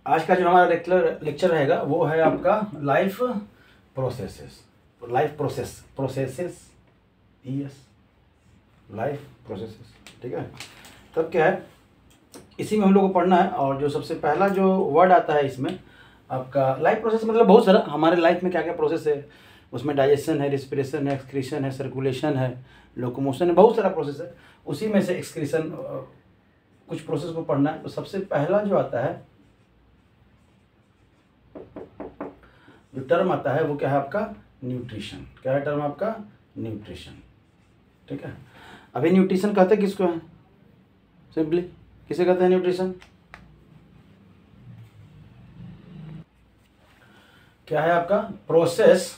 आज का जो हमारा लेक्चर रहेगा वो है आपका लाइफ प्रोसेसेस। लाइफ प्रोसेसेस, ठीक है। तब क्या है, इसी में हम लोग को पढ़ना है। और जो सबसे पहला जो वर्ड आता है इसमें आपका लाइफ प्रोसेस, मतलब बहुत सारा हमारे लाइफ में क्या क्या प्रोसेस है, उसमें डाइजेशन है, रिस्पिरेशन है, एक्सक्रीशन है, सर्कुलेशन है, लोकोमोशन है, बहुत सारा प्रोसेस है। उसी में से एक्सक्रीशन कुछ प्रोसेस को पढ़ना है। तो सबसे पहला जो आता है, जो टर्म आता है वो क्या है आपका, न्यूट्रिशन। क्या है टर्म आपका, न्यूट्रिशन, ठीक है। अभी न्यूट्रिशन कहते हैं किसको है, सिंपली किसे कहते हैं न्यूट्रिशन? क्या है आपका, प्रोसेस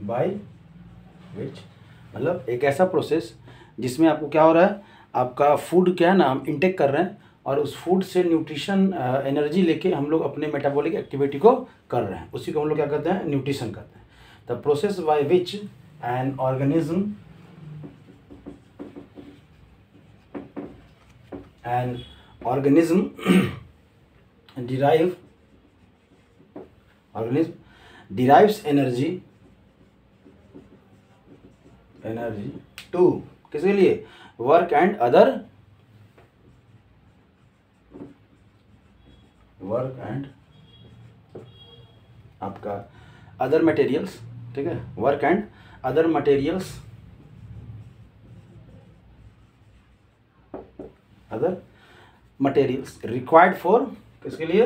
बाय विच, मतलब एक ऐसा प्रोसेस जिसमें आपको क्या हो रहा है, आपका फूड क्या है ना, हम इंटेक कर रहे हैं और उस फूड से न्यूट्रिशन एनर्जी लेके हम लोग अपने मेटाबॉलिक एक्टिविटी को कर रहे हैं, उसी को हम लोग क्या कहते हैं, न्यूट्रिशन कहते हैं। The process by which an organism derives energy to किसके लिए, वर्क एंड आपका अदर मटेरियल्स, ठीक है, work and other materials required for, किसके लिए,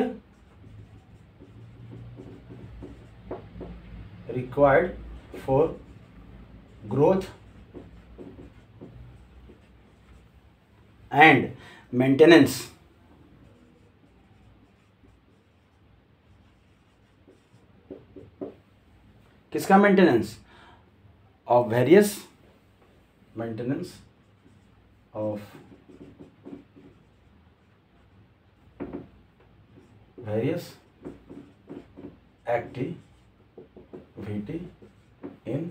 required for growth and maintenance किसका, maintenance of various activity in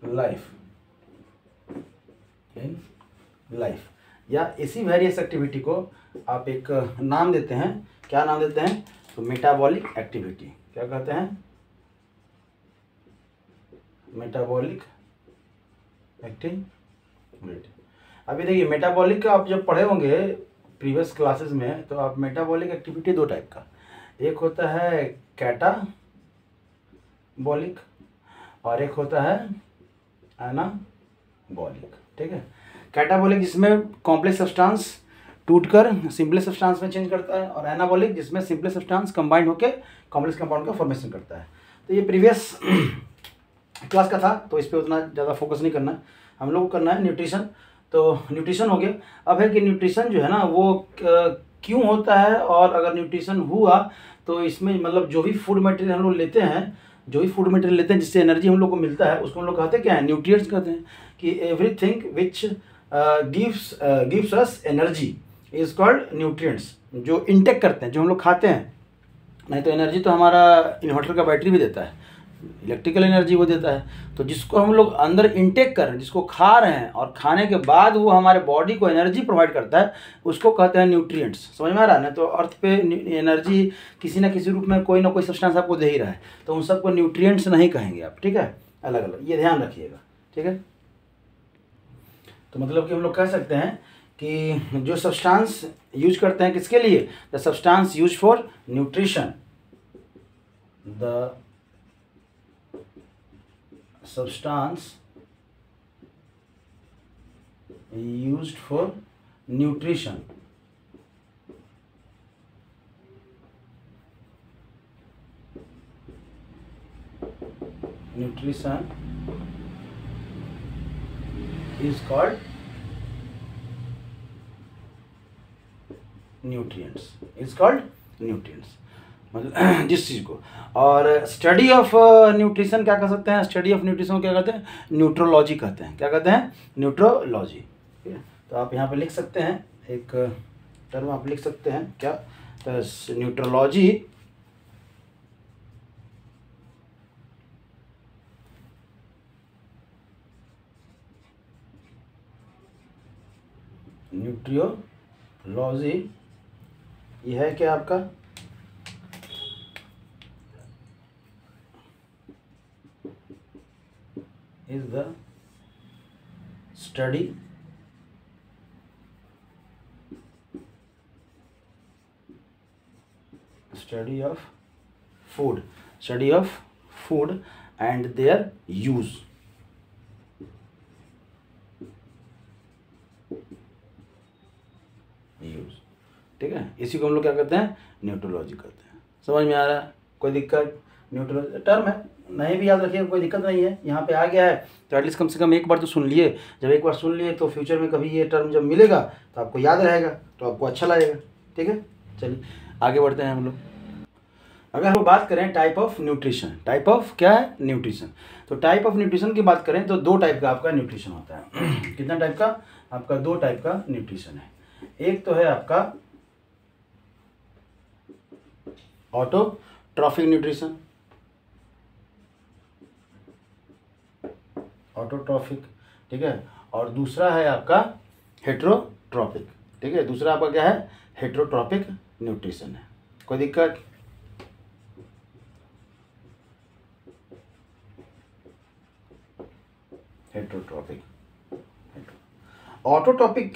life, या इसी वेरियस एक्टिविटी को आप एक नाम देते हैं, क्या नाम देते हैं, तो मेटाबॉलिक एक्टिविटी। क्या कहते हैं, मेटाबॉलिक एक्टिविटी। अभी देखिए, मेटाबॉलिक का आप जब पढ़े होंगे प्रीवियस क्लासेस में, तो आप मेटाबॉलिक एक्टिविटी दो टाइप का, एक होता है कैटाबॉलिक और एक होता है एनाबॉलिक, ठीक है। कैटाबॉलिक जिसमें कॉम्प्लेक्स सब्सटेंस टूटकर सिंपल सब्सटेंस में चेंज करता है, और एनाबॉलिक जिसमें सिंपल सब्सटेंस कंबाइंड होकर कॉम्प्लेक्स कंपाउंड का फॉर्मेशन करता है। तो ये प्रीवियस क्लास का था, तो इस पर उतना ज़्यादा फोकस नहीं करना है, हम लोग को करना है न्यूट्रिशन। तो न्यूट्रिशन हो गया। अब है कि न्यूट्रिशन जो है ना वो क्यों होता है, और अगर न्यूट्रिशन हुआ तो इसमें मतलब जो भी फूड मटेरियल हम लोग लेते हैं, जिससे एनर्जी हम लोग को मिलता है, उसको हम लोग कहते हैं क्या है, न्यूट्रिएंट्स कहते हैं। कि everything which gives us energy is called nutrients. जो इंटेक करते हैं, जो हम लोग खाते हैं, नहीं तो एनर्जी तो हमारा इन्वर्टर का बैटरी भी देता है, इलेक्ट्रिकल एनर्जी वो देता है। तो जिसको हम लोग अंदर इंटेक कर रहे हैं, जिसको खा रहे हैं, और खाने के बाद वो हमारे बॉडी को एनर्जी प्रोवाइड करता है, उसको कहते हैं न्यूट्रिएंट्स। समझ में आ रहा है ना? तो अर्थ पे एनर्जी किसी ना किसी रूप में कोई ना कोई सब्सटेंस आपको दे ही रहा है, तो उन सबको न्यूट्रिएंट्स नहीं कहेंगे आप, ठीक है, अलग अलग, ये ध्यान रखिएगा, ठीक है। तो मतलब कि हम लोग कह सकते हैं कि जो सब्सटेंस यूज करते हैं किसके लिए, the substance use for nutrition, the substance used for nutrition is called nutrients, मतलब जिस चीज़ को। और स्टडी ऑफ न्यूट्रिशन क्या कह सकते हैं, स्टडी ऑफ न्यूट्रिशन को क्या कहते हैं, न्यूट्रोलॉजी कहते हैं। क्या कहते हैं, न्यूट्रोलॉजी, ठीक है। तो आप यहाँ पे लिख सकते हैं, एक टर्म आप लिख सकते हैं, क्या, तो न्यूट्रोलॉजी न्यूट्रियोलॉजी ये है क्या आपका is the study study of food and their use. ठीक है, इसी को हम लोग क्या करते हैं, न्यूट्रोलॉजी करते हैं। समझ में आ रहा है, कोई दिक्कत? न्यूट्रोलॉजी टर्म है, नहीं भी याद रखिएगा कोई दिक्कत नहीं है, यहाँ पे आ गया है तो एटलीस्ट कम से कम एक बार तो सुन लिए। जब एक बार सुन लिए तो फ्यूचर में कभी ये टर्म जब मिलेगा तो आपको याद रहेगा, तो आपको अच्छा लगेगा। ठीक है, चलिए आगे बढ़ते हैं हम लोग। अगर हम बात करें type of nutrition, type of क्या है, न्यूट्रिशन। तो टाइप ऑफ न्यूट्रिशन की बात करें तो दो टाइप का आपका न्यूट्रिशन होता है। कितना टाइप का? आपका दो टाइप का न्यूट्रिशन है। एक तो है आपका ऑटोट्रॉफिक न्यूट्रिशन, ऑटोट्रॉफिक, ठीक है, और दूसरा है आपका हेट्रोट्रॉपिक। ठीक है, दूसरा आपका क्या है, हेट्रोट्रॉपिक न्यूट्रिशन है। कोई दिक्कत? हेट्रोट्रॉपिक, ऑटोट्रॉपिक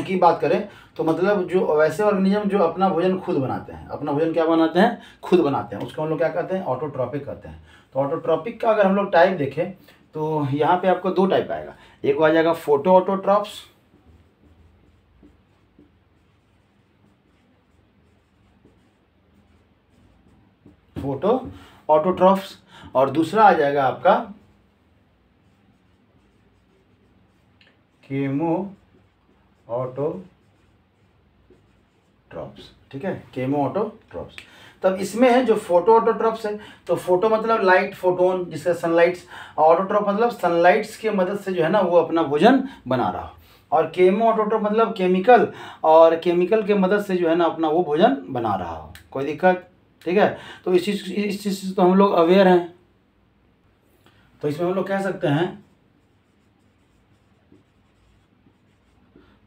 की बात करें तो मतलब जो वैसे ऑर्गेनिज्म जो अपना भोजन खुद बनाते हैं, अपना भोजन क्या बनाते हैं, खुद बनाते हैं, उसको हम लोग क्या कहते हैं, ऑटोट्रॉपिक कहते हैं। तो ऑटोट्रॉपिक का अगर हम लोग टाइप देखें तो यहाँ पे आपको दो टाइप आएगा। एक आ जाएगा फोटो ऑटोट्रॉप्स, फोटो ऑटोट्रॉप्स, और दूसरा आ जाएगा आपका केमो ऑटोट्रॉप्स। ठीक है, केमो ऑटोट्रॉप्स। तब इसमें है जो फोटो ऑटोट्रॉप्स है, तो फोटो मतलब लाइट, फोटोन जिसका सनलाइट्स, ऑटोट्रॉप मतलब सनलाइट्स की मदद से जो है ना वो अपना भोजन बना रहा हो, और केमो ऑटोट्रॉप मतलब केमिकल, और केमिकल के मदद से जो है ना अपना वो भोजन बना रहा हो। कोई दिक्कत? ठीक है, तो इस चीज़ से तो हम लोग अवेयर हैं। तो इसमें हम लोग कह सकते हैं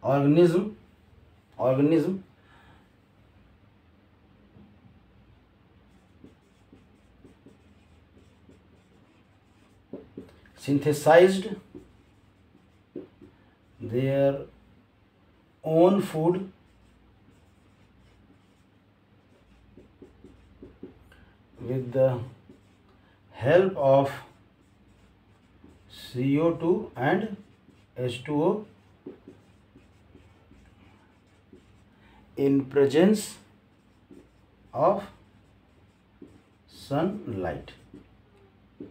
organism synthesized their own food with the help of CO2 and H2O in presence of sunlight।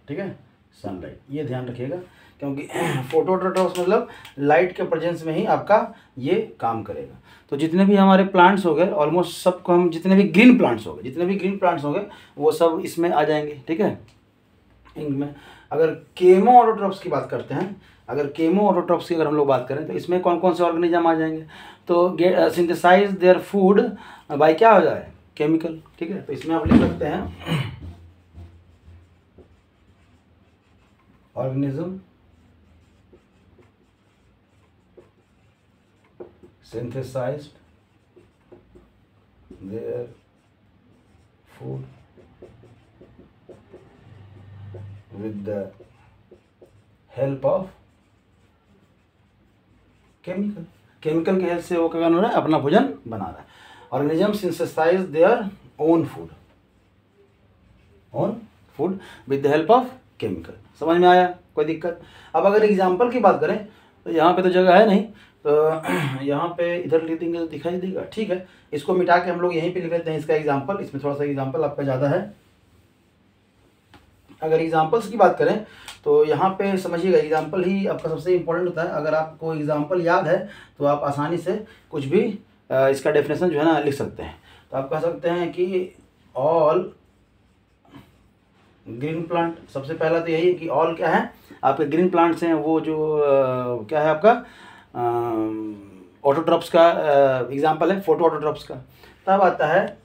ठीक है, सनलाइट, ये ध्यान रखिएगा, क्योंकि फोटो ऑटोट्रॉप्स मतलब लाइट के प्रेजेंस में ही आपका ये काम करेगा। तो जितने भी हमारे प्लांट्स हो गए ऑलमोस्ट सबको हम, जितने भी ग्रीन प्लांट्स हो गए वो सब इसमें आ जाएंगे। ठीक है, इनमें अगर केमो ऑटोट्रॉप्स की बात करते हैं, अगर केमो ऑटोट्रॉप्स की अगर हम लोग बात करें तो इसमें कौन कौन से ऑर्गेनिज्म आ जाएंगे, तो सिंथेसाइज देयर फूड बाय क्या हो जाए, केमिकल। ठीक है, तो इसमें आप लिख सकते हैं organism synthesized their food with the help of chemical, chemical की हेल्प से वो क्या कर रहा है, अपना भोजन बना रहा है। Organism synthesise their own food with the help of chemical. समझ में आया? कोई दिक्कत? अब अगर एग्जाम्पल की बात करें तो यहाँ पे तो जगह है नहीं, तो यहाँ पे इधर लिख देंगे तो दिखाई देगा। ठीक है, इसको मिटा के हम लोग यहीं पे लिख लेते हैं इसका एग्जाम्पल, इसमें थोड़ा सा एग्जाम्पल आपका ज़्यादा है। अगर एग्जाम्पल्स की बात करें तो यहाँ पे समझिएगा, एग्जाम्पल ही आपका सबसे इम्पोर्टेंट होता है। अगर आपको एग्जाम्पल याद है तो आप आसानी से कुछ भी इसका डेफिनेशन जो है ना लिख सकते हैं। तो आप कह सकते हैं कि ऑल ग्रीन प्लांट, सबसे पहला तो यही है कि ऑल क्या है, आपके ग्रीन प्लांट्स हैं वो जो क्या है आपका ऑटोट्रॉप्स का एग्जांपल है, फोटो ऑटोट्रॉप्स का। तब आता है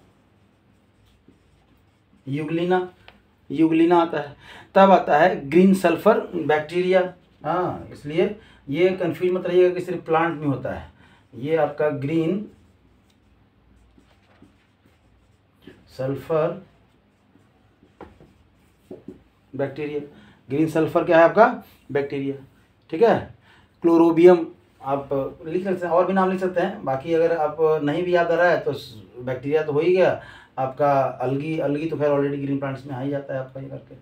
यूग्लिना आता है, तब आता है ग्रीन सल्फर बैक्टीरिया। हाँ, इसलिए ये कंफ्यूज मत रहिएगा कि सिर्फ प्लांट में होता है, ये आपका green sulphur bacteria. Green sulphur क्या है आपका? बैक्टीरिया। ठीक है। क्लोरोबियम आप लिख सकते हैं, और भी नाम लिख सकते हैं। बाकी अगर आप नहीं भी याद आ रहा है तो बैक्टीरिया तो हो ही गया आपका। अलगी, अलगी तो खैर ऑलरेडी ग्रीन प्लांट्स में आ ही जाता है आपका ये करके।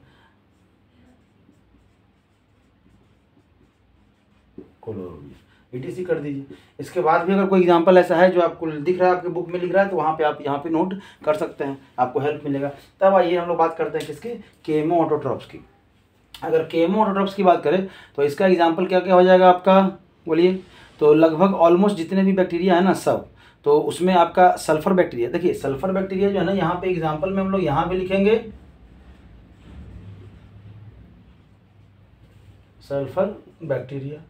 क्लोरोबियम ETC कर दीजिए। इसके बाद भी अगर कोई एग्जांपल ऐसा है जो आपको दिख रहा है, आपके बुक में लिख रहा है, तो वहाँ पे आप यहाँ पे नोट कर सकते हैं, आपको हेल्प मिलेगा। तब आइए हम लोग बात करते हैं किसकी? केमो ऑटोट्रॉप्स की। अगर केमो ऑटोट्रॉप्स की बात करें तो इसका एग्जाम्पल क्या क्या हो जाएगा आपका? बोलिए। तो लगभग ऑलमोस्ट जितने भी बैक्टीरिया है ना सब, तो उसमें आपका सल्फर बैक्टीरिया, देखिए सल्फर बैक्टीरिया जो है ना, यहाँ पे एग्जाम्पल में हम लोग यहाँ पे लिखेंगे सल्फर बैक्टीरिया।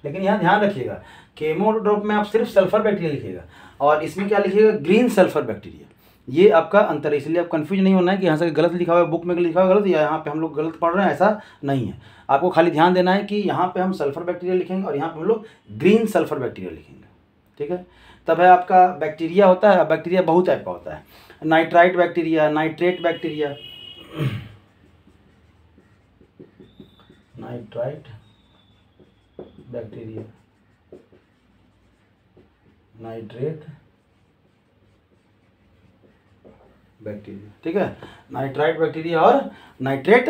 लेकिन यहाँ ध्यान रखिएगा, केमो ऑटोट्रॉप में आप सिर्फ सल्फर बैक्टीरिया लिखिएगा, और इसमें क्या लिखिएगा? Green sulphur bacteria. ये आपका अंतर है, इसलिए आप कंफ्यूज नहीं होना है कि यहाँ से गलत लिखा हुआ है, बुक में लिखा हुआ गलत, या यहाँ पे हम लोग गलत पढ़ रहे हैं, ऐसा नहीं है। आपको खाली ध्यान देना है कि यहाँ पे हम सल्फर बैक्टीरिया लिखेंगे और यहाँ पे हम लोग ग्रीन सल्फर बैक्टीरिया लिखेंगे। ठीक है। तब है आपका बैक्टीरिया होता है। बैक्टीरिया बहुत टाइप का होता है, nitrite bacteria, nitrate bacteria, nitrite bacteria, nitrate bacteria. ठीक है। नाइट्राइट बैक्टीरिया और नाइट्रेट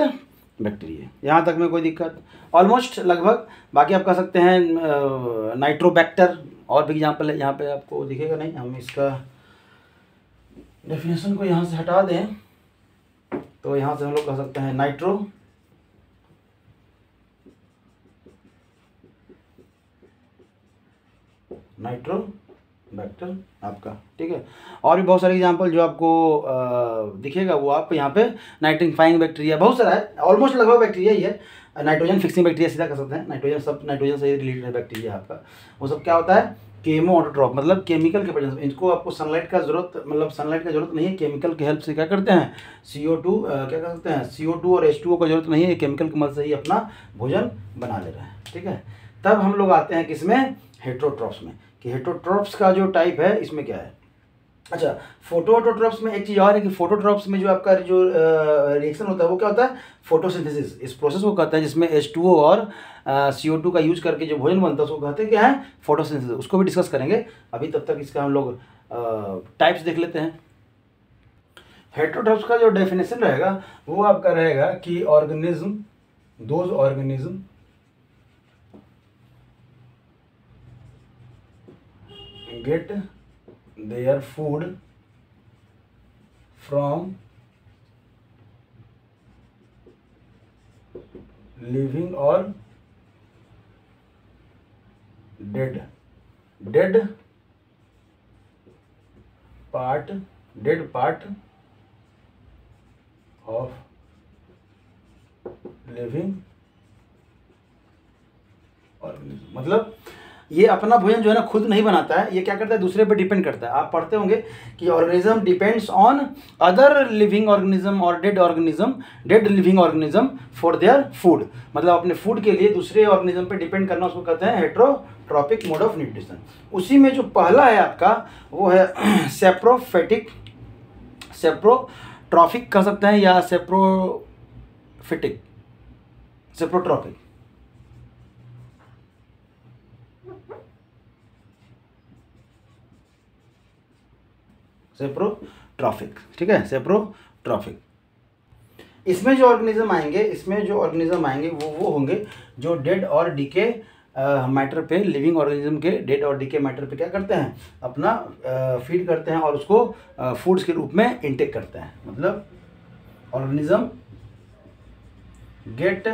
बैक्टीरिया, यहाँ तक में कोई दिक्कत ऑलमोस्ट लगभग। बाकी आप कह सकते हैं नाइट्रोबैक्टर, और भी एग्जाम्पल है, यहाँ पे आपको दिखेगा नहीं। हम इसका डेफिनेशन को यहाँ से हटा दें तो यहाँ से हम लोग कह सकते हैं नाइट्रोबैक्टर आपका। ठीक है। और भी बहुत सारे एग्जांपल जो आपको दिखेगा, वो आप यहाँ पे नाइट्रीफाइंग बैक्टीरिया, बहुत सारा है, ऑलमोस्ट लगभग बैक्टीरिया ही है। नाइट्रोजन फिक्सिंग बैक्टीरिया सीधा कर सकते हैं, नाइट्रोजन सब नाइट्रोजन से रिलेटेड बैक्टीरिया आपका। वो सब क्या होता है? केमो ऑटोट्रॉप, मतलब केमिकल के वजह से। इनको आपको सनलाइट का जरूरत, मतलब सनलाइट का जरूरत नहीं है, केमिकल की हेल्प से क्या करते हैं? CO2 क्या कर सकते हैं? CO2 और H2O का जरूरत नहीं है, केमिकल की मदद से ही अपना भोजन बना ले रहे हैं। ठीक है। तब हम लोग आते हैं किसमें? हेट्रोट्रॉप्स में। कि हेट्रोट्रॉप्स का जो टाइप है इसमें क्या है? अच्छा, फोटोऑटोट्रॉप्स में एक चीज़ और है कि फोटोट्रॉप्स में जो आपका जो रिएक्शन होता है वो क्या होता है? फोटोसिंथेसिस। इस प्रोसेस को कहते हैं जिसमें H2O और CO2 का यूज करके जो भोजन बनता है उसको कहते हैं क्या है? फोटोसिंथेसिस। उसको भी डिस्कस करेंगे। अभी तब तक इसका हम लोग टाइप्स देख लेते हैं। हेट्रोट्रॉप्स का जो डेफिनेशन रहेगा वो आपका रहेगा कि organism, those organism get their food from living or dead part of living organism। मतलब ये अपना भोजन जो है ना खुद नहीं बनाता है, ये क्या करता है? दूसरे पे डिपेंड करता है। आप पढ़ते होंगे कि organism depends on other living organism और dead living organism for their food. मतलब अपने फूड के लिए दूसरे ऑर्गेनिज्म पे डिपेंड करना, उसको कहते हैं हेट्रोट्रॉपिक मोड ऑफ न्यूट्रिशन। उसी में जो पहला है आपका वो है सेप्रोट्रॉफिक कह सकते हैं, या सेप्रोट्रॉपिक। सेप्रोट्रॉफिक। ठीक है। सेप्रोट्रॉफिक। इसमें जो ऑर्गेनिज्म आएंगे वो होंगे जो डेड और डीके मैटर पे, लिविंग ऑर्गेनिज्म के डेड और डीके मैटर पे क्या करते हैं? अपना फीड करते हैं और उसको फूड्स के रूप में इंटेक करते हैं। मतलब organism gate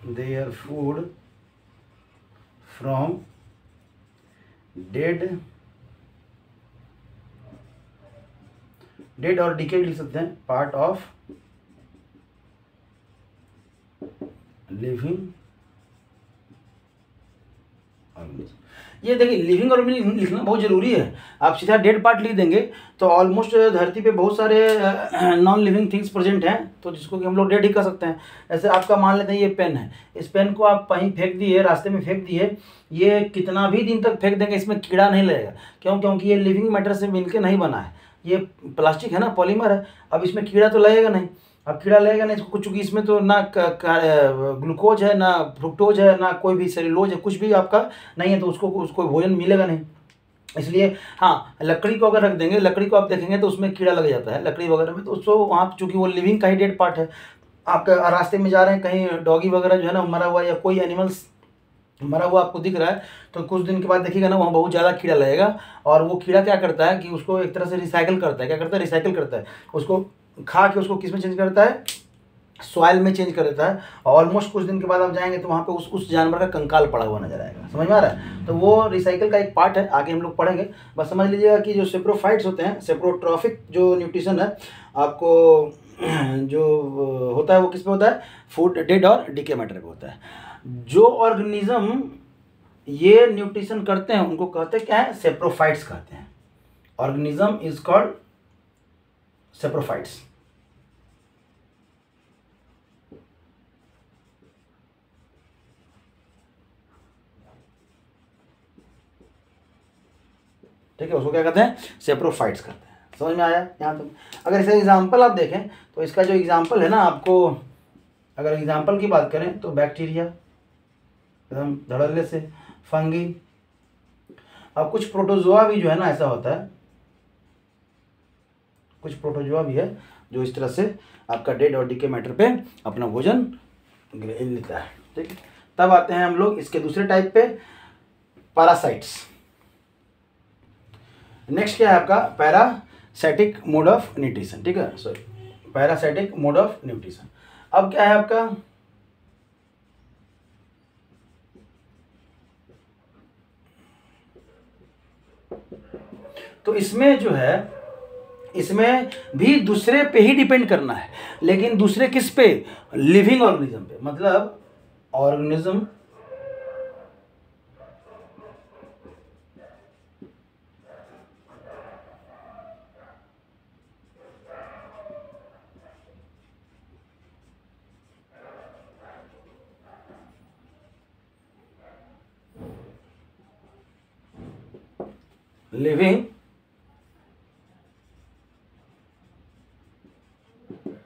their food from dead और डीके लिख सकते हैं, part of living organism. Organism. ये देखिए लिविंग ऑर्गेनिज्म लिखना बहुत ज़रूरी है। आप सीधा डेड पार्ट लिख देंगे तो ऑलमोस्ट धरती पे बहुत सारे नॉन लिविंग थिंग्स प्रेजेंट हैं, तो जिसको कि हम लोग डेड ही कर सकते हैं। ऐसे आपका मान लेते हैं ये पेन है, इस पेन को आप कहीं फेंक दिए, रास्ते में फेंक दिए, ये कितना भी दिन तक फेंक देंगे इसमें कीड़ा नहीं लगेगा। क्यों? क्योंकि ये लिविंग मैटर से मिलकर नहीं बना है, ये प्लास्टिक है ना, पॉलीमर है। अब इसमें कीड़ा तो लगेगा नहीं, अब कीड़ा लगेगा नहीं इसको, चूँकि इसमें तो ना ग्लूकोज है, ना फ्रुक्टोज है, ना कोई भी सेलुलोज है, कुछ भी आपका नहीं है, तो उसको भोजन मिलेगा नहीं। इसलिए हाँ, लकड़ी को अगर रख देंगे, लकड़ी को आप देखेंगे तो उसमें कीड़ा लग जाता है लकड़ी वगैरह में, तो उसको वहाँ चूँकि वो लिविंग का ही डेड पार्ट है। आप रास्ते में जा रहे हैं, कहीं डॉगी वगैरह जो है ना मरा हुआ, या कोई एनिमल्स मरा हुआ आपको दिख रहा है, तो कुछ दिन के बाद देखिएगा ना वहाँ बहुत ज़्यादा कीड़ा लगेगा। और वो कीड़ा क्या करता है कि उसको एक तरह से रिसाइकिल करता है। क्या करता है? रिसाइकिल करता है, उसको खा के उसको किस में चेंज करता है? सॉइल में चेंज कर देता है। और ऑलमोस्ट कुछ दिन के बाद आप जाएंगे तो वहाँ पे उस जानवर का कंकाल पड़ा हुआ नजर आएगा। समझ में आ रहा है? तो वो रिसाइकिल का एक पार्ट है, आगे हम लोग पढ़ेंगे। बस समझ लीजिएगा कि जो सेप्रोफाइट्स होते हैं, सेप्रोट्रॉफिक जो न्यूट्रिशन है आपको जो होता है वो किस पे होता है? फूड, डेड और डीके मैटर पे होता है। जो ऑर्गेनिज्म ये न्यूट्रिशन करते हैं उनको कहते क्या है? सेप्रोफाइट्स कहते हैं। Organism is called saprophytes. ठीक है, उसको क्या कहते हैं? सेप्रोफाइट्स कहते हैं। समझ में आया यहाँ तक? अगर इसका एग्जाम्पल आप देखें तो इसका जो एग्जाम्पल है ना, आपको अगर एग्जाम्पल की बात करें तो बैक्टीरिया एकदम धड़ल्ले से, फंगी, अब कुछ प्रोटोजोआ भी जो है ना ऐसा होता है, कुछ प्रोटोजोआ भी है जो इस तरह से आपका डेड और डीके मैटर पे अपना भोजन लेता है। ठीक है, तब आते हैं हम लोग इसके दूसरे टाइप पे, पैरासाइट्स। नेक्स्ट क्या है आपका? Parasitic mode of nutrition. ठीक है, sorry, parasitic mode of nutrition. अब क्या है आपका? तो इसमें जो है, इसमें भी दूसरे पे ही डिपेंड करना है, लेकिन दूसरे किस पे? लिविंग ऑर्गेनिज्म पे। मतलब ऑर्गेनिज्म लिविंग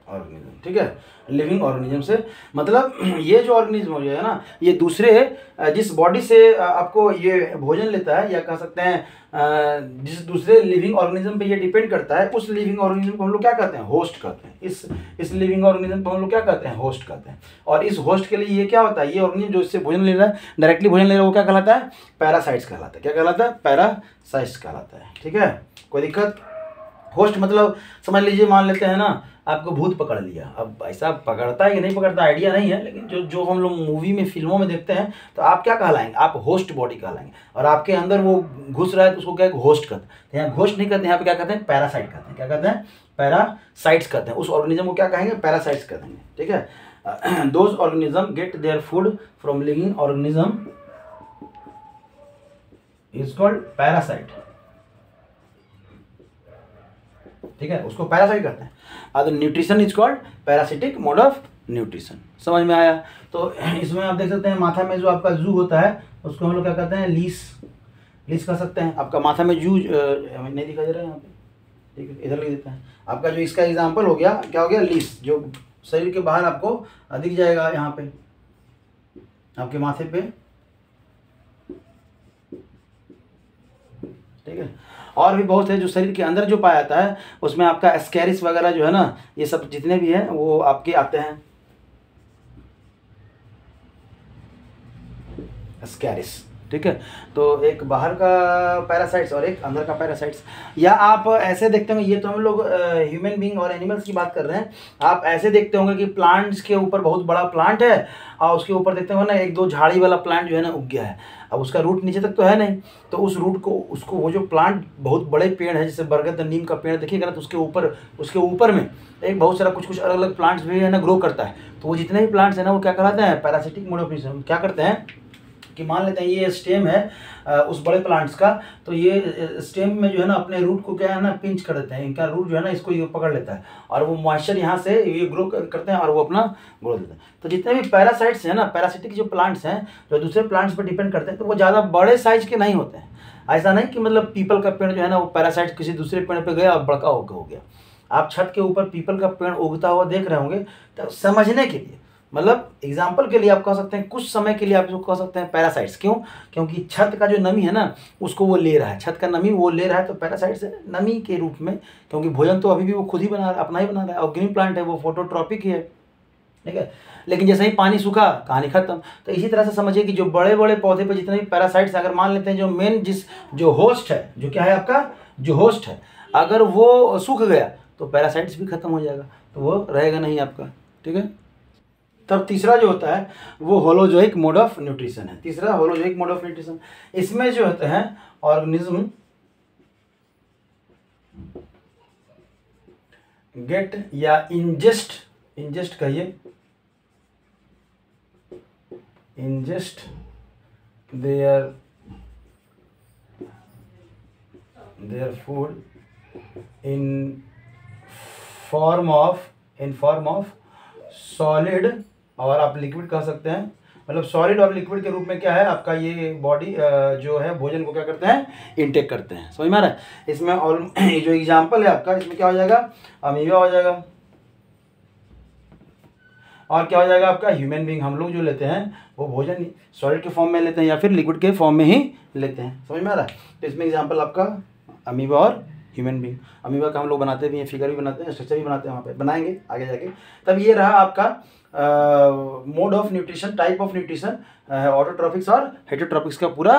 ऑर्गेनिज्म। ठीक है, लिविंग ऑर्गेनिज्म से मतलब ये जो ऑर्गेनिज्म जो है ना, ये दूसरे जिस बॉडी से आपको ये भोजन लेता है, या कह सकते हैं जिस दूसरे लिविंग ऑर्गेनिज्म पे ये डिपेंड करता है, उस लिविंग ऑर्गेनिज्म को हम लोग क्या कहते हैं? होस्ट कहते हैं। इस लिविंग ऑर्गेनिज्म को हम लोग क्या कहते हैं? होस्ट कहते हैं। और इस होस्ट के लिए ये क्या होता है? ये ऑर्गेनिज्म जो इससे भोजन ले रहा है, डायरेक्टली भोजन ले रहा है, वो क्या कहलाता है? पैरासाइट्स कहलाता है। क्या कहलाता है? पैरासाइट्स कहलाता है। ठीक है, कोई दिक्कत? होस्ट मतलब समझ लीजिए, मान लेते हैं ना आपको भूत पकड़ लिया। अब ऐसा पकड़ता है कि नहीं पकड़ता आइडिया नहीं है, लेकिन जो हम लोग मूवी में, फिल्मों में देखते हैं, तो आप क्या कहलाएंगे? आप होस्ट बॉडी कहलाएंगे। और आपके अंदर वो घुस रहा है तो उसको क्या होस्ट कहते हैं। तो यहाँ घोस्ट नहीं कहते, यहाँ पे क्या कहते हैं? पैरासाइट कहते हैं। क्या कहते हैं? पैरासाइट्स कहते हैं। उस ऑर्गेनिज्म को क्या कहेंगे? पैरासाइट्स कह देंगे। ठीक है, those organism gate their food from living organism is called parasite. ठीक है, उसको पैरासाइट कहते हैं। और nutrition is called parasitic mode of nutrition. समझ में आया? तो इसमें आप देख सकते हैं माथा में जो आपका जू होता है उसको हम लोग क्या कहते हैं? लीस कह सकते हैं। आपका माथा में जू नहीं दिखाई दे रहा है यहाँ पे, ठीक है, इधर लिख देते हैं। आपका जो इसका एग्जाम्पल हो गया, क्या हो गया? लीस, जो शरीर के बाहर आपको दिख जाएगा यहाँ पे, आपके माथे पे। ठीक है, और भी बहुत है जो शरीर के अंदर जो पाया जाता है, उसमें आपका एस्कैरिस वगैरह जो है ना, ये सब जितने भी हैं वो आपके आते हैं। एस्कैरिस। ठीक है, तो एक बाहर का पैरासाइट्स और एक अंदर का पैरासाइट्स। या आप ऐसे देखते होंगे, ये तो हम लोग ह्यूमन बीइंग और एनिमल्स की बात कर रहे हैं, आप ऐसे देखते होंगे कि प्लांट्स के ऊपर बहुत बड़ा प्लांट है और उसके ऊपर देखते होंगे ना एक दो झाड़ी वाला प्लांट जो है ना उग गया है। अब उसका रूट नीचे तक तो है नहीं, तो उस रूट को, उसको, वो जो प्लांट बहुत बड़े पेड़ है जैसे बरगद नीम का पेड़ देखिएगा ना, तो उसके ऊपर में एक बहुत सारा कुछ अलग अलग प्लांट्स भी है ना ग्रो करता है। तो वो जितने भी प्लांट्स हैं ना वो क्या कहलाते हैं? Parasitic mode of nutrition. क्या करते हैं? कि मान लेते हैं ये स्टेम है उस बड़े प्लांट्स का, तो ये स्टेम में जो है ना अपने रूट को क्या है ना पिंच कर देते हैं, इनका रूट जो है ना इसको ये पकड़ लेता है और वो मॉइस्चर यहाँ से ये ग्रो करते हैं और वो अपना ग्रो देते हैं। तो जितने भी पैरासाइट्स हैं ना, पैरासिटिक जो प्लांट्स हैं जो दूसरे प्लांट्स पर डिपेंड करते हैं, तो वो ज़्यादा बड़े साइज के नहीं होते हैं। ऐसा नहीं कि मतलब पीपल का पेड़ जो है ना वो पैरासाइट किसी दूसरे पेड़ पे गया और बड़का होकर हो गया। आप छत के ऊपर पीपल का पेड़ उगता हुआ देख रहे होंगे, तो समझने के लिए मतलब एग्जाम्पल के लिए आप कह सकते हैं कुछ समय के लिए आप इसको कह सकते हैं पैरासाइट्स। क्यों? क्योंकि छत का जो नमी है ना उसको वो ले रहा है, छत का नमी वो ले रहा है, तो पैरासाइट्स नमी के रूप में, क्योंकि भोजन तो अभी भी वो खुद ही बना रहा है, अपना ही बना रहा है, और ग्रीन प्लांट है वो फोटोट्रॉपिक ही है, ठीक है। लेकिन जैसे ही पानी सूखा कहानी खत्म। तो इसी तरह से समझिए कि जो बड़े बड़े पौधे पे जितने भी पैरासाइट्स, अगर मान लेते हैं जो मेन जो होस्ट है, जो क्या है आपका जो होस्ट है, अगर वो सूख गया तो पैरासाइट्स भी खत्म हो जाएगा, तो वो रहेगा नहीं आपका, ठीक है। तब तीसरा जो होता है वो होलोजोइक मोड ऑफ न्यूट्रिशन है। तीसरा होलोजोइक मोड ऑफ न्यूट्रिशन, इसमें जो होते हैं ऑर्गेनिज्म गेट या इंजेस्ट कहिए, ingest their food in form of solid, और आप लिक्विड कह सकते हैं, मतलब सॉलिड और लिक्विड के रूप में क्या है आपका ये बॉडी जो है भोजन को क्या करते हैं इनटेक करते हैं। समझ में आ रहा है? इसमें और जो एग्जांपल है आपका, इसमें क्या हो जाएगा अमीबा हो जाएगा, और क्या हो जाएगा आपका ह्यूमन बीइंग। हम लोग जो लेते हैं वो भोजन सॉलिड के फॉर्म में लेते हैं या फिर लिक्विड के फॉर्म में ही लेते हैं। समझ में आ रहा है? तो इसमें एग्जांपल आपका अमीबा और ह्यूमन बीइंग। अमीबा का हम लोग बनाते भी हैं, फिगर भी बनाते हैं, स्ट्रक्चर भी बनाते हैं, वहाँ पे बनाएंगे आगे जाके। तब ये रहा आपका mode of nutrition, type of nutrition, autotrophics और हेटेरोट्रॉफिक्स का पूरा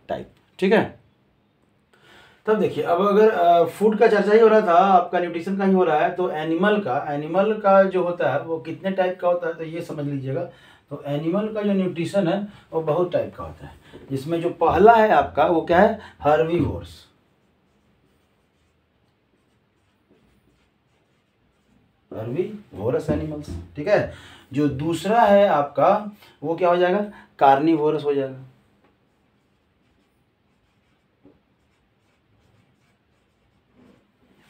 टाइप, ठीक है। तब देखिए, अब अगर फूड का चर्चा ही हो रहा था, आपका न्यूट्रिशन का ही हो रहा है, तो एनिमल का जो होता है वो कितने टाइप का होता है, तो ये समझ लीजिएगा। तो एनिमल का जो न्यूट्रिशन है वो बहुत टाइप का होता है, जिसमें जो पहला है आपका वो क्या है हर्बीवोर्स। हर्बीवोरस एनिमल्स, ठीक है। जो दूसरा है आपका वो क्या हो जाएगा कार्निवोरस हो जाएगा।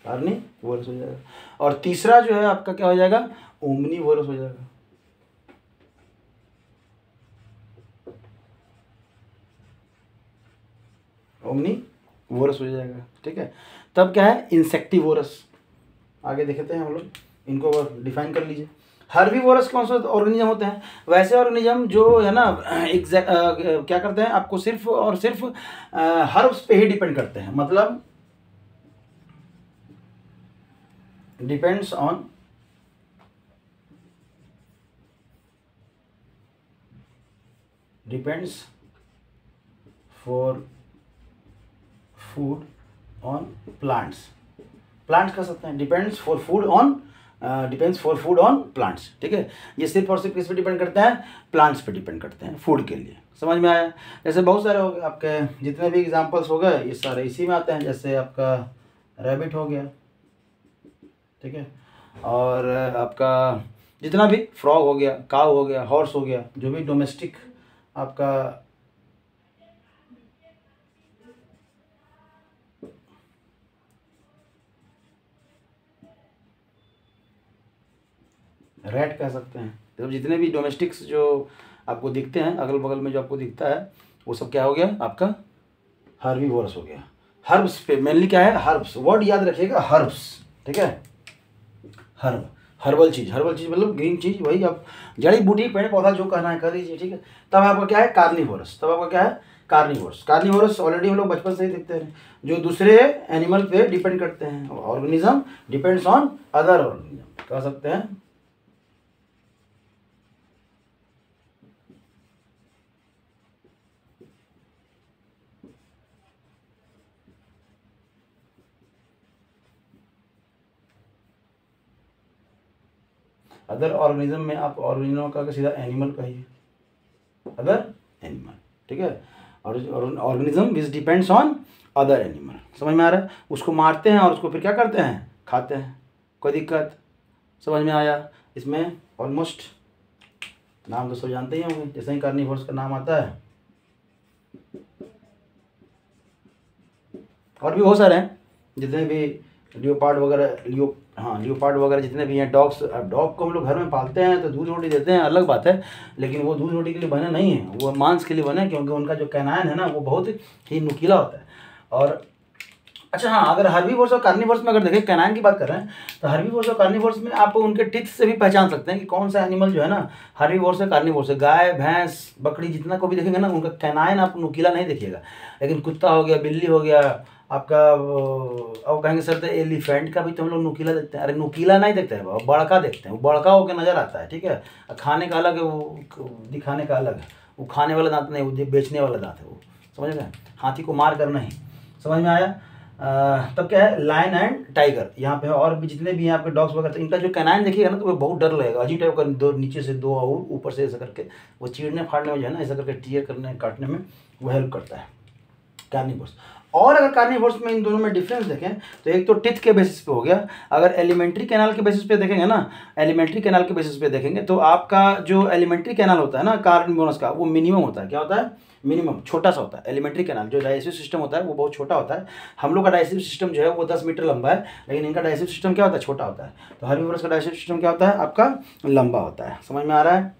कार्निवोरस हो जाएगा। और तीसरा जो है आपका क्या हो जाएगा ओमनीवोरस हो जाएगा। ओमनीवोरस हो जाएगा, ठीक है। तब क्या है इंसेक्टिवोरस, आगे देखते हैं हम लोग, इनको डिफाइन कर लीजिए। हर्बीवोरस कौन सा ऑर्गेनिज्म होते हैं? वैसे ऑर्गेनिज्म जो है ना क्या करते हैं आपको सिर्फ और सिर्फ हर्ब्स पे ही डिपेंड करते हैं, मतलब depends for food on plants कह सकते हैं, depends for food on plants, ठीक है। ये सिर्फ और सिर्फ किस पे डिपेंड करते हैं प्लांट्स पे डिपेंड करते हैं फूड के लिए। समझ में आया? जैसे बहुत सारे हो गए आपके जितने भी एग्जांपल्स हो गए ये सारे इसी में आते हैं। जैसे आपका रैबिट हो गया, ठीक है, और आपका जितना भी फ्रॉग हो गया, काव हो गया, हॉर्स हो गया, जो भी डोमेस्टिक आपका रैट कह सकते हैं, तो जितने भी डोमेस्टिक्स जो आपको दिखते हैं अगल बगल में जो आपको दिखता है वो सब क्या हो गया आपका हर्बीवोरस हो गया। हर्ब्स पे मेनली क्या है हर्ब्स, वर्ड याद रखिएगा हर्ब्स, ठीक है। हर्बल चीज़ मतलब ग्रीन चीज़, वही आप जड़ी बूटी पेड़ पौधा जो कहना है कह दीजिए, ठीक है। तब आपका क्या है कार्निवोरस, कार्निवोरस ऑलरेडी हम लोग बचपन से ही देखते हैं, जो दूसरे एनिमल पे डिपेंड करते हैं। Organism depends on other organism कह सकते हैं। अदर ऑर्गेनिज्म में आप ऑर्गेनिज्म का सीधा एनिमल कहिए, अदर एनिमल, ठीक है। और organism which depends on other animal, समझ में आ रहा है? उसको मारते हैं और उसको फिर क्या करते हैं खाते हैं। कोई दिक्कत? समझ में आया? इसमें ऑलमोस्ट नाम तो सब जानते ही होंगे, जैसे ही कार्निवोरस का नाम आता है और भी बहुत सारे हैं जितने भी लियोपार्ड वगैरह लियोपार्ड वगैरह जितने भी हैं डॉग्स। अब डॉग को हम लोग घर में पालते हैं तो दूध रोटी देते हैं, अलग बात है, लेकिन वो दूध रोटी के लिए बने नहीं है, वो मांस के लिए बने, क्योंकि उनका जो कैनाइन है ना वो बहुत ही नुकीला होता है। और अच्छा हाँ, अगर हर्बीवोर्स और कार्निवोर्स में अगर देखें, कैनाइन की बात कर रहे हैं, तो हर्बीवोर्स और कार्निवोर्स में आप उनके टिथ से भी पहचान सकते हैं कि कौन सा एनिमल जो है ना हर्बीवोर्स है कार्निवोर्स है। गाय भैंस बकरी जितना को भी देखेंगे ना, उनका कैनाइन आप नुकीला नहीं देखिएगा, लेकिन कुत्ता हो गया, बिल्ली हो गया आपका, अब कहेंगे सर तो एलिफेंट का भी तो हम लोग नुकीला देखते हैं। अरे नुकीला नहीं देखते हैं, बड़का देखते हैं, वो बड़का होकर नजर आता है, ठीक है। खाने का अलग है, वो दिखाने का अलग है, वो खाने वाला दांत नहीं, वो बेचने वाला दांत है, वो समझ गए, हाथी को मार कर नहीं। समझ में आया। तब क्या है, लायन एंड टाइगर यहाँ पे है, और भी जितने भी हैं आपके डॉग्स वगैरह, तो इनका जो कैनाइन देखिएगा ना तो वो बहुत डर लगेगा, अजीब टाइप का, दो नीचे से दो और ऊपर से ऐसा करके वो चीरने फाड़ने में जो है ना, ऐसा करके टीयर करने काटने में वो हेल्प करता है कार्निवोर्स। और अगर कार्निवोर्स में इन दोनों में डिफरेंस देखें तो एक तो टिथ के बेसिस पे हो गया, अगर एलिमेंट्री कैनाल के बेसिस पे देखेंगे ना, एलिमेंट्री कैनाल के बेसिस पे देखेंगे तो आपका जो एलिमेंट्री कैनाल होता है ना कार्निवोरस का, वो मिनिमम होता है। क्या होता है, मिनिमम, छोटा सा होता है। एलिमेंट्री कैनाल जो डाइजेस्टिव सिस्टम होता है वो बहुत छोटा होता है। हम लोग का डाइजेस्टिव सिस्टम जो है वो 10 मीटर लंबा है, लेकिन इनका डाइजेस्टिव सिस्टम क्या होता है, छोटा होता है। तो हर्बीवोरस का डाइजेस्टिव सिस्टम क्या होता है आपका, लंबा होता है। समझ में आ रहा है।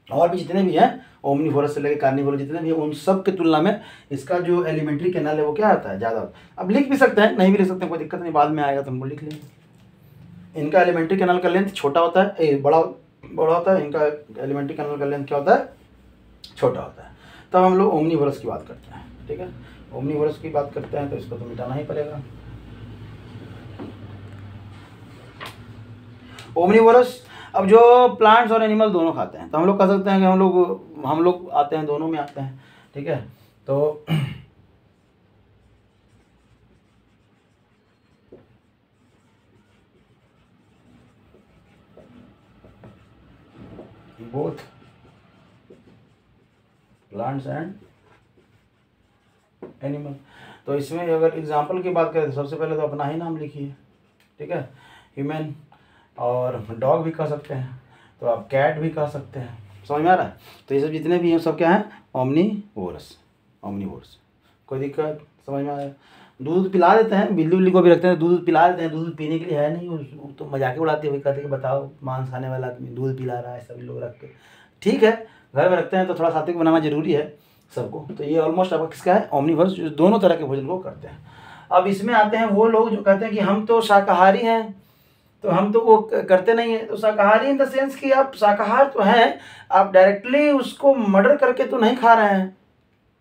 और भी जितने भी हैं ओमनीवोरस से लेकर कार्निवोरस जितने भी हैं, उन सब की तुलना में इसका जो एलिमेंट्री कैनाल है वो क्या होता है, ज़्यादा होता है। अब लिख भी सकते हैं, नहीं भी लिख सकते हैं, कोई दिक्कत नहीं, बाद में आएगा तो हम लोग लिख लेंगे। इनका एलिमेंट्री कैनाल का लेंथ छोटा होता है, बड़ा होता है। इनका एलिमेंट्री कैनाल का लेंथ क्या होता है, छोटा होता है। तब हम लोग ओमनीवोरस की बात करते हैं, ठीक है। ओमनीवोरस की बात करते हैं तो इसको तो मिटाना ही पड़ेगा। ओमनीवोरस, अब जो प्लांट्स और एनिमल दोनों खाते हैं, तो हम लोग कह सकते हैं कि हम लोग आते हैं, दोनों में आते हैं, ठीक है। तो बोथ प्लांट्स एंड एनिमल। तो इसमें अगर एग्जांपल की बात करें तो सबसे पहले तो अपना ही नाम लिखिए, ठीक है। ह्यूमन, और डॉग भी कह सकते हैं, तो आप कैट भी कह सकते हैं। समझ में आ रहा है। तो ये सब जितने भी हैं सब क्या हैं, ओमनीवोरस। ओमनीवोरस, कोई दिक्कत, समझ में आया। दूध पिला देते हैं, बिल्ली उल्ली को भी रखते हैं, दूध पिला देते हैं, दूध पीने के लिए है नहीं, वो तो मजाक उड़ाते हुए कहते हैं कि बताओ मांस खाने वाला आदमी दूध पिला रहा है, सभी लोग रख के, ठीक है। घर में रखते हैं तो थोड़ा सात्विक बनाना जरूरी है सबको। तो ये ऑलमोस्ट आपका किसका है, ओमनीवोरस, जो दोनों तरह के भोजन को करते हैं। अब इसमें आते हैं वो लोग जो कहते हैं कि हम तो शाकाहारी हैं, तो हम तो वो करते नहीं है। तो शाकाहारी इन द सेंस कि आप शाकाहार तो हैं, आप डायरेक्टली उसको मर्डर करके तो नहीं खा रहे हैं।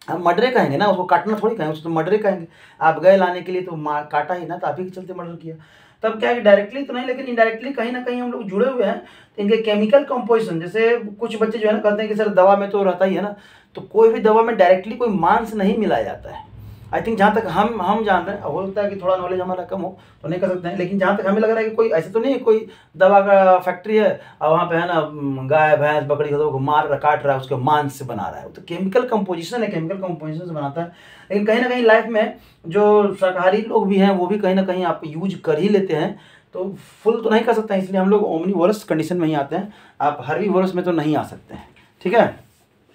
हम मर्डरे कहेंगे ना, उसको काटना थोड़ी कहेंगे, उसको तो मर्डरे कहेंगे। आप गए लाने के लिए तो काटा ही ना, तो आप ही के चलते मर्डर किया। तब क्या है, डायरेक्टली तो नहीं, लेकिन इनडायरेक्टली कहीं ना कहीं हम लोग जुड़े हुए हैं। तो इनके केमिकल कंपोजिशन, जैसे कुछ बच्चे जो है ना कहते हैं कि सर दवा में तो रहता ही है ना, तो कोई भी दवा में डायरेक्टली कोई मांस नहीं मिलाया जाता है। आई थिंक जहाँ तक हम जान रहे हैं, हो सकता है कि थोड़ा नॉलेज हमारा कम हो तो नहीं कर सकते हैं, लेकिन जहाँ तक हमें लग रहा है कि कोई ऐसे तो नहीं है कोई दवा का फैक्ट्री है और वहाँ पे है ना गाय भैंस बकरी को मार काट रहा है, उसके मांस से बना रहा है। तो केमिकल कंपोजिशन है, केमिकल कंपोजिशन से बनाता है। लेकिन कहीं ना कहीं लाइफ में जो शाकाहारी लोग भी हैं वो भी कहीं ना कहीं आप यूज कर ही लेते हैं, तो फुल तो नहीं कर सकते हैं, इसलिए हम लोग ओमनीवोरस कंडीशन में ही आते हैं। आप हर्बीवोरस में तो नहीं आ सकते हैं, ठीक है।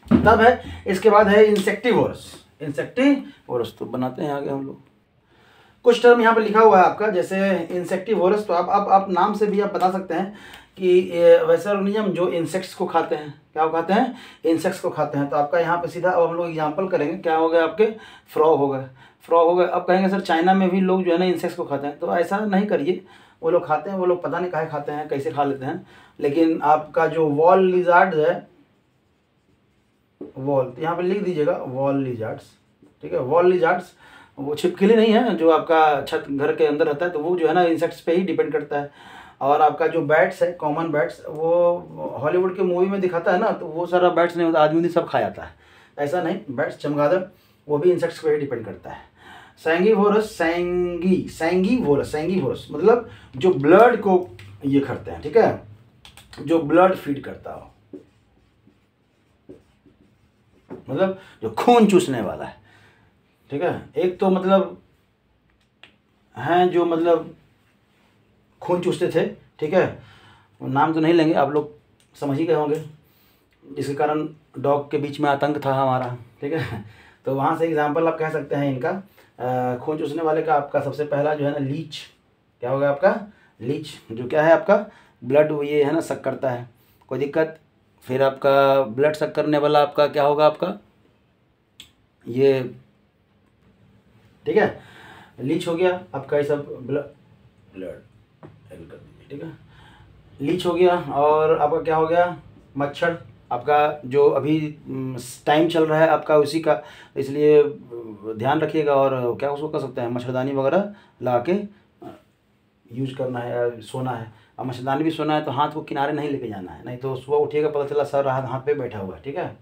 तब है, इसके बाद है इंसेक्टिवोरस। इंसेक्टिवोरस तो बनाते हैं आगे हम लोग। कुछ टर्म यहाँ पे लिखा हुआ है आपका, जैसे इंसेक्टिवोरस, तो आप नाम से भी आप बता सकते हैं कि वैसे ऑर्गेनिज्म जो इंसेक्ट्स को खाते हैं, क्या वो खाते हैं, इंसेक्ट्स को खाते हैं। तो आपका यहाँ पे सीधा अब हम लोग एग्जांपल करेंगे, क्या हो गया आपके, फ्रॉग हो गए, फ्रॉग हो गए। अब कहेंगे सर चाइना में भी लोग जो है ना इंसेक्ट्स को खाते हैं, तो ऐसा नहीं करिए, वो लोग खाते हैं, वो लोग पता नहीं काहे खाते हैं, कैसे खा लेते हैं। लेकिन आपका जो वॉल लिजार्ड है, वॉल, तो यहाँ पे लिख दीजिएगा वॉल लिजार्ड्स, ठीक है। वॉल लिजार्ड्स वो छिपकली नहीं है जो आपका छत घर के अंदर रहता है, तो वो जो है ना इंसेक्ट्स पे ही डिपेंड करता है। और आपका जो बैट्स है, कॉमन बैट्स, वो हॉलीवुड के मूवी में दिखाता है ना, तो वो सारा बैट्स नहीं होता, आदमी सब खा जाता है, ऐसा नहीं। बैट्स, चमगादड़, वो भी इंसेक्ट्स पे ही डिपेंड करता है। सैंगीवोरस, सैंगीवोरस मतलब जो ब्लड को ये करते हैं, ठीक है, जो ब्लड फीड करता हो, मतलब जो खून चूसने वाला है, ठीक है। एक तो मतलब हैं जो मतलब खून चूसते थे, ठीक है, नाम तो नहीं लेंगे, आप लोग समझ ही गए होंगे, जिसके कारण डॉग के बीच में आतंक था हमारा, ठीक है। तो वहाँ से एग्जाम्पल आप कह सकते हैं इनका। खून चूसने वाले का आपका सबसे पहला जो है ना लीच, क्या होगा आपका लीच, जो क्या है आपका ब्लड ये है ना सक करता है, कोई दिक्कत। फिर आपका ब्लड सक करने वाला आपका क्या होगा आपका ये, ठीक है, लीच हो गया आपका ये सब ब्लड कर दीजिए, ठीक है, लीच हो गया। और आपका क्या हो गया मच्छर, आपका जो अभी टाइम चल रहा है आपका उसी का, इसलिए ध्यान रखिएगा। और क्या उसको कर सकते हैं मच्छरदानी वगैरह लगा के यूज करना है या सोना है। अब मच्छरदानी भी सोना है तो हाथ को किनारे नहीं लेके जाना है, नहीं तो सुबह उठिएगा पता चला सर हाथ पे बैठा हुआ है, ठीक है।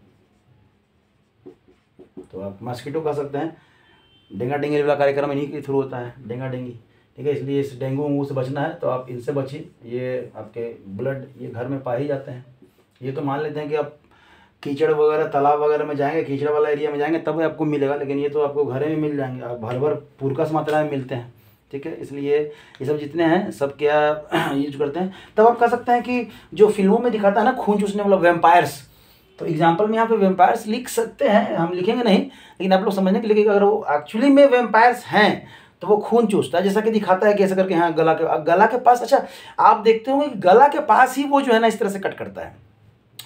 तो आप मस्कीटो कह सकते हैं। डेंगा डेंगी वाला कार्यक्रम इन्हीं के थ्रू होता है, डेंगा डेंगी, ठीक है। इसलिए इस डेंगू वेंगू से बचना है तो आप इनसे बचिए। ये आपके ब्लड ये घर में पाए ही जाते हैं। ये तो मान लेते हैं कि आप कीचड़ वगैरह तालाब वगैरह में जाएंगे, कीचड़ वाला एरिया में जाएंगे तब आपको मिलेगा, लेकिन ये तो आपको घर में मिल जाएंगे, आप भर भर पूरकस मात्रा में मिलते हैं, ठीक है। इसलिए ये सब जितने हैं सब क्या यूज करते हैं। तब आप कह सकते हैं कि जो फिल्मों में दिखाता है ना खून चूसने वाला वैम्पायर्स, तो एग्जाम्पल में यहाँ पे वैम्पायर्स लिख सकते हैं, हम लिखेंगे नहीं, लेकिन आप लोग समझने के लिए कि अगर वो एक्चुअली में वैम्पायर्स हैं तो वो खून चूसता है, जैसा कि दिखाता है कि ऐसा करके हाँ गला के पास। अच्छा आप देखते होंगे कि गला के पास ही वो जो है ना इस तरह से कट करता है,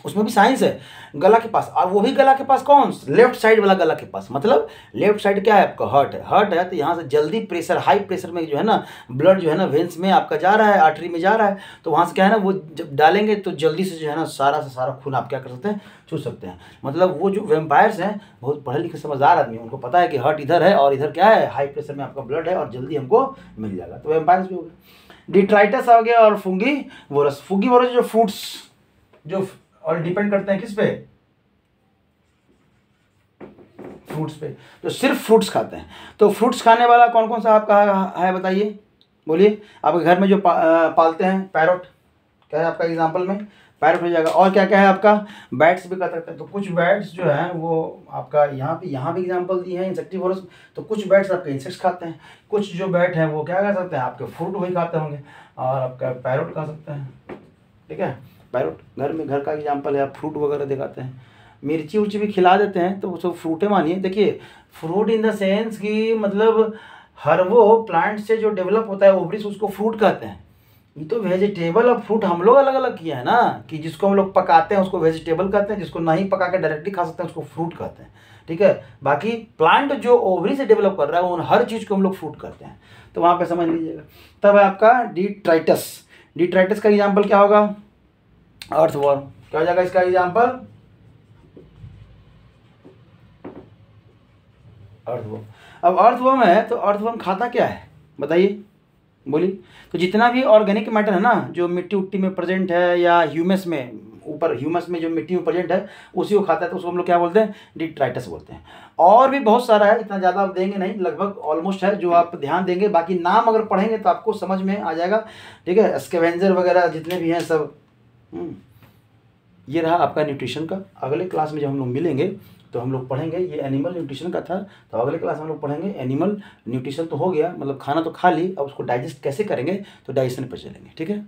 उसमें भी साइंस है। गला के पास, और वो भी गला के पास कौन, लेफ्ट साइड वाला गला के पास, मतलब लेफ्ट साइड क्या है आपका हार्ट है तो यहाँ से जल्दी प्रेशर हाई प्रेशर में जो है ना ब्लड जो है ना वेंस में आपका जा रहा है, आर्टरी में जा रहा है, तो वहाँ से क्या है ना वो जब डालेंगे तो जल्दी से जो है ना सारा से सारा खून आप क्या कर सकते हैं चूस सकते हैं। मतलब वो जो वैम्पायर्स हैं बहुत पढ़े लिखे समझदार आदमी हैं, उनको पता है कि हार्ट इधर है और इधर क्या है हाई प्रेशर में आपका ब्लड है और जल्दी हमको मिल जाएगा, तो वैम्पायर्स भी हो गए। डिट्राइटस आ गया और फुंगी वोरस जो फ्रूट्स जो और डिपेंड करते हैं किस पे, फ्रूट्स पे, जो सिर्फ फ्रूट्स खाते हैं। तो फ्रूट्स खाने वाला कौन कौन सा आपका है बताइए, बोलिए। आपके घर में जो पालते हैं पैरोट, क्या है आपका एग्जांपल में पैरोट हो जाएगा। और क्या क्या है आपका बैट्स भी कर सकते हैं। तो कुछ बैट्स जो हैं वो आपका यहाँ भी एग्जांपल दी है इंसेक्टिवोरस, तो कुछ बैट्स आपके इंसेक्ट्स खाते हैं, कुछ जो बैट हैं वो क्या कर सकते हैं आपके फ्रूट वही खाते होंगे, और आपका पैरोट खा सकते हैं, ठीक है। पैरोट घर का एग्जांपल है, आप फ्रूट वगैरह दिखाते हैं, मिर्ची उर्ची भी खिला देते हैं तो वो सब फ्रूटे मानिए। देखिए फ्रूट इन द सेंस कि मतलब हर वो प्लांट से जो डेवलप होता है ओवरीज उसको फ्रूट कहते हैं। ये तो वेजिटेबल और फ्रूट हम लोग अलग अलग किया है ना, कि जिसको हम लोग पकाते हैं उसको वेजिटेबल कहते हैं, जिसको नहीं पका के डायरेक्टली खा सकते हैं उसको फ्रूट कहते हैं, ठीक है। बाकी प्लांट जो ओवरी से डेवलप कर रहा है उन हर चीज़ को हम लोग फ्रूट कहते हैं, तो वहाँ पर समझ लीजिएगा। तब है आपका डिट्राइटस का एग्जाम्पल क्या होगा, अर्थवर्म, क्या हो जाएगा इसका एग्जाम्पल, अर्थवर्म। अब अर्थवर्म है तो अर्थवर्म खाता क्या है बताइए, बोलिए। तो जितना भी ऑर्गेनिक मैटर है ना जो मिट्टी उट्टी में प्रेजेंट है या ह्यूमस में, ऊपर ह्यूमस में जो मिट्टी में प्रेजेंट है उसी को खाता है, तो उसको हम लोग क्या बोलते हैं डिट्राइटस बोलते हैं। और भी बहुत सारा है, इतना ज़्यादा आप देंगे नहीं, लगभग ऑलमोस्ट है जो आप ध्यान देंगे, बाकी नाम अगर पढ़ेंगे तो आपको समझ में आ जाएगा, ठीक है। स्कैवेंजर वगैरह जितने भी हैं सब। ये रहा आपका न्यूट्रिशन का। अगले क्लास में जब हम लोग मिलेंगे तो हम लोग पढ़ेंगे, ये एनिमल न्यूट्रिशन का था, तो अगले क्लास में हम लोग पढ़ेंगे एनिमल न्यूट्रिशन तो हो गया, मतलब खाना तो खा ली, अब उसको डाइजेस्ट कैसे करेंगे तो डाइजेशन पर चलेंगे, ठीक है।